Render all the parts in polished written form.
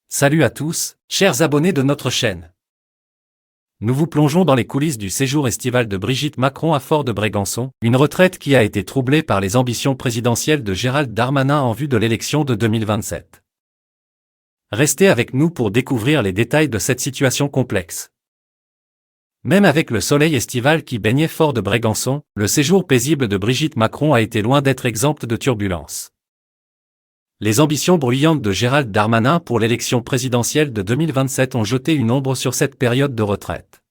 Salut à tous, chers abonnés de notre chaîne. Nous vous plongeons dans les coulisses du séjour estival de Brigitte Macron à Fort-de-Brégançon, une retraite qui a été troublée par les ambitions présidentielles de Gérald Darmanin en vue de l'élection de 2027. Restez avec nous pour découvrir les détails de cette situation complexe. Même avec le soleil estival qui baignait Fort-de-Brégançon, le séjour paisible de Brigitte Macron a été loin d'être exempt de turbulences. Les ambitions bruyantes de Gérald Darmanin pour l'élection présidentielle de 2027 ont jeté une ombre sur cette période de retraite.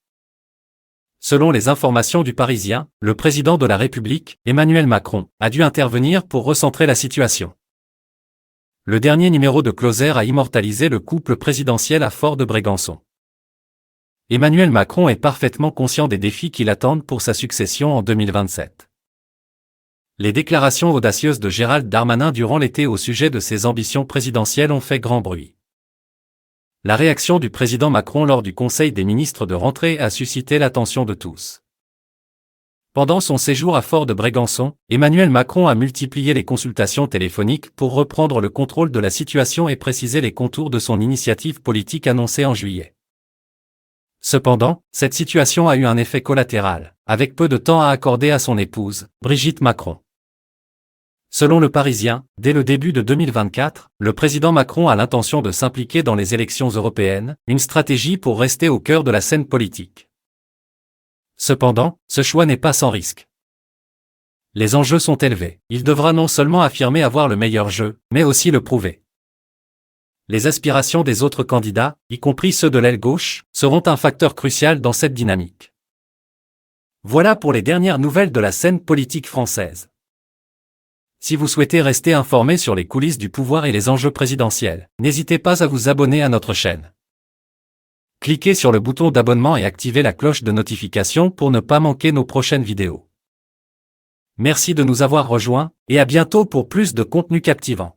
Selon les informations du Parisien, le président de la République, Emmanuel Macron, a dû intervenir pour recentrer la situation. Le dernier numéro de Closer a immortalisé le couple présidentiel à Fort-de-Brégançon. Emmanuel Macron est parfaitement conscient des défis qui l'attendent pour sa succession en 2027. Les déclarations audacieuses de Gérald Darmanin durant l'été au sujet de ses ambitions présidentielles ont fait grand bruit. La réaction du président Macron lors du Conseil des ministres de rentrée a suscité l'attention de tous. Pendant son séjour à Fort-de-Brégançon, Emmanuel Macron a multiplié les consultations téléphoniques pour reprendre le contrôle de la situation et préciser les contours de son initiative politique annoncée en juillet. Cependant, cette situation a eu un effet collatéral, avec peu de temps à accorder à son épouse, Brigitte Macron. Selon le Parisien, dès le début de 2024, le président Macron a l'intention de s'impliquer dans les élections européennes, une stratégie pour rester au cœur de la scène politique. Cependant, ce choix n'est pas sans risque. Les enjeux sont élevés. Il devra non seulement affirmer avoir le meilleur jeu, mais aussi le prouver. Les aspirations des autres candidats, y compris ceux de l'aile gauche, seront un facteur crucial dans cette dynamique. Voilà pour les dernières nouvelles de la scène politique française. Si vous souhaitez rester informé sur les coulisses du pouvoir et les enjeux présidentiels, n'hésitez pas à vous abonner à notre chaîne. Cliquez sur le bouton d'abonnement et activez la cloche de notification pour ne pas manquer nos prochaines vidéos. Merci de nous avoir rejoints, et à bientôt pour plus de contenu captivant.